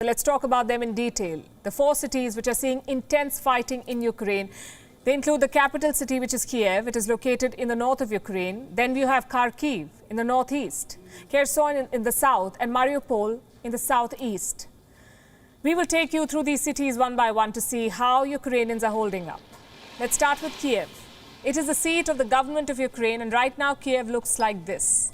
Let's talk about them in detail. The four cities which are seeing intense fighting in Ukraine. They include the capital city, which is Kiev. It is located in the north of Ukraine. Then we have Kharkiv in the northeast, Kherson in the south, and Mariupol in the southeast. We will take you through these cities one by one to see how Ukrainians are holding up. Let's start with Kiev. It is the seat of the government of Ukraine, and right now Kiev looks like this.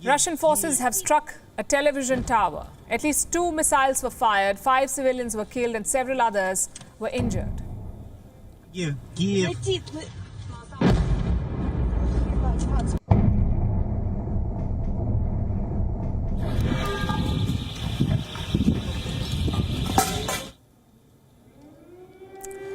Russian forces have struck a television tower. At least 2 missiles were fired, 5 civilians were killed and several others were injured.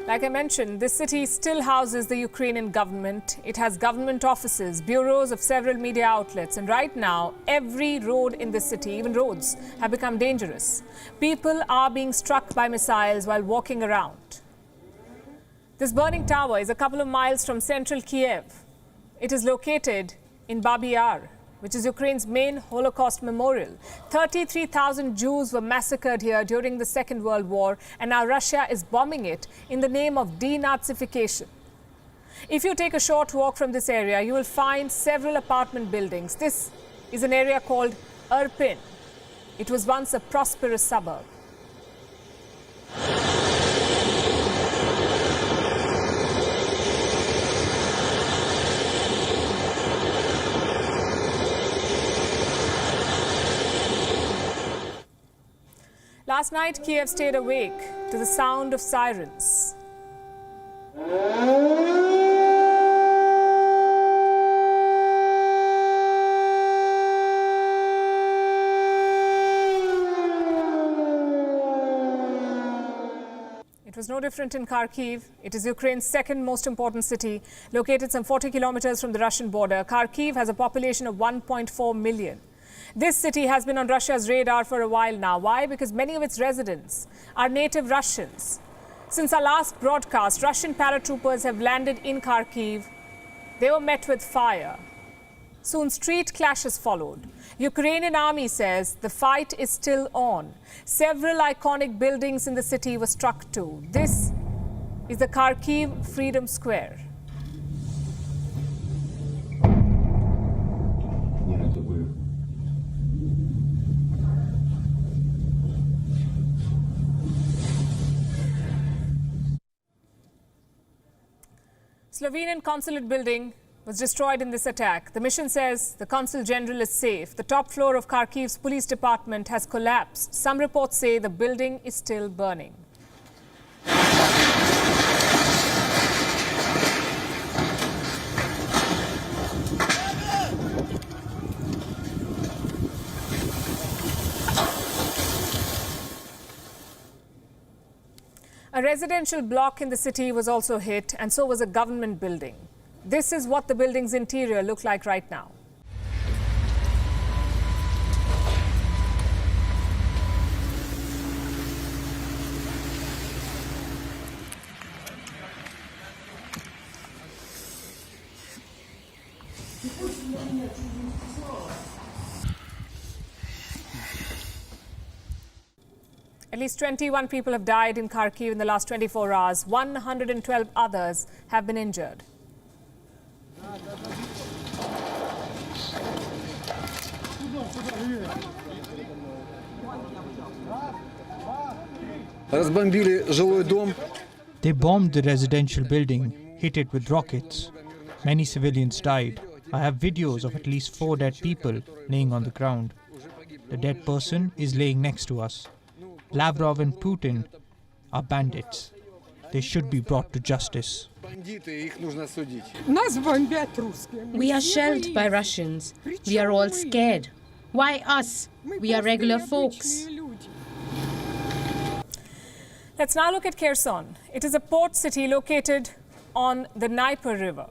Like I mentioned, this city still houses the Ukrainian government. It has government offices, bureaus of several media outlets. And right now, every road in this city, even roads, have become dangerous. People are being struck by missiles while walking around. This burning tower is a couple of miles from central Kiev. It is located in Babi Yar, which is Ukraine's main Holocaust memorial. 33,000 Jews were massacred here during the Second World War, and now Russia is bombing it in the name of denazification. If you take a short walk from this area, you will find several apartment buildings. This is an area called Irpin. It was once a prosperous suburb. Last night, Kiev stayed awake to the sound of sirens. It was no different in Kharkiv. It is Ukraine's second most important city, located some 40 kilometers from the Russian border. Kharkiv has a population of 1.4 million. This city has been on Russia's radar for a while now. Why? Because many of its residents are native Russians. Since our last broadcast, Russian paratroopers have landed in Kharkiv. They were met with fire. Soon street clashes followed. Ukrainian army says the fight is still on. Several iconic buildings in the city were struck too. This is the Kharkiv Freedom Square. Slovenian consulate building was destroyed in this attack. The mission says the consul general is safe. The top floor of Kharkiv's police department has collapsed. Some reports say the building is still burning. A residential block in the city was also hit, and so was a government building. This is what the building's interior looks like right now. At least 21 people have died in Kharkiv in the last 24 hours. 112 others have been injured. They bombed the residential building, hit it with rockets. Many civilians died. I have videos of at least 4 dead people laying on the ground. The dead person is laying next to us. Lavrov and Putin are bandits. They should be brought to justice. We are shelled by Russians. We are all scared. Why us? We are regular folks. Let's now look at Kherson. It is a port city located on the Dnieper River.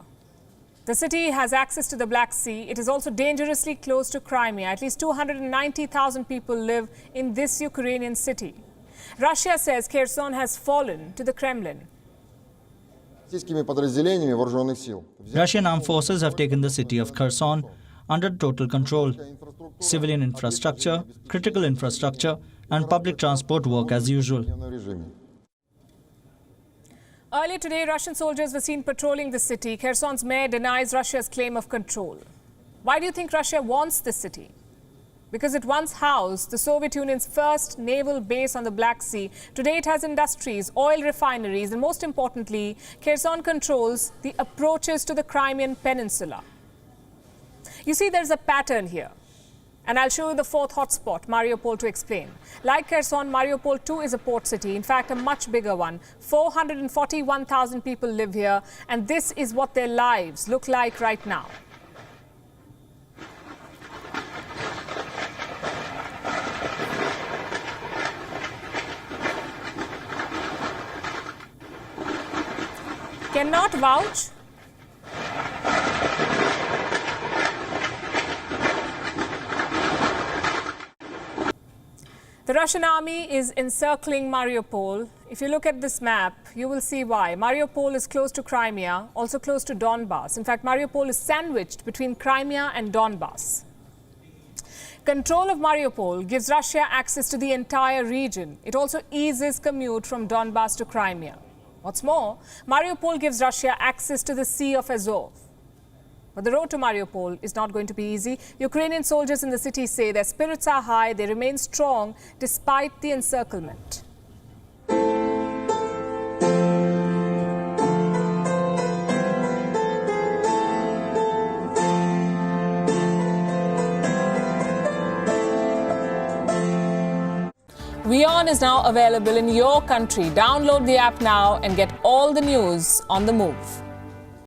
The city has access to the Black Sea. It is also dangerously close to Crimea. At least 290,000 people live in this Ukrainian city. Russia says Kherson has fallen to the Kremlin. Russian armed forces have taken the city of Kherson under total control. Civilian infrastructure, critical infrastructure, and public transport work as usual. Earlier today, Russian soldiers were seen patrolling the city. Kherson's mayor denies Russia's claim of control. Why do you think Russia wants this city? Because it once housed the Soviet Union's first naval base on the Black Sea. Today it has industries, oil refineries, and most importantly, Kherson controls the approaches to the Crimean Peninsula. You see, there's a pattern here. And I'll show you the fourth hotspot, Mariupol, to explain. Like Kherson, Mariupol too is a port city, in fact a much bigger one. 441,000 people live here, and this is what their lives look like right now. Cannot vouch. The Russian army is encircling Mariupol. If you look at this map, you will see why. Mariupol is close to Crimea, also close to Donbas. In fact, Mariupol is sandwiched between Crimea and Donbas. Control of Mariupol gives Russia access to the entire region. It also eases commute from Donbas to Crimea. What's more, Mariupol gives Russia access to the Sea of Azov. But the road to Mariupol is not going to be easy. Ukrainian soldiers in the city say their spirits are high, they remain strong despite the encirclement. WION is now available in your country. Download the app now and get all the news on the move.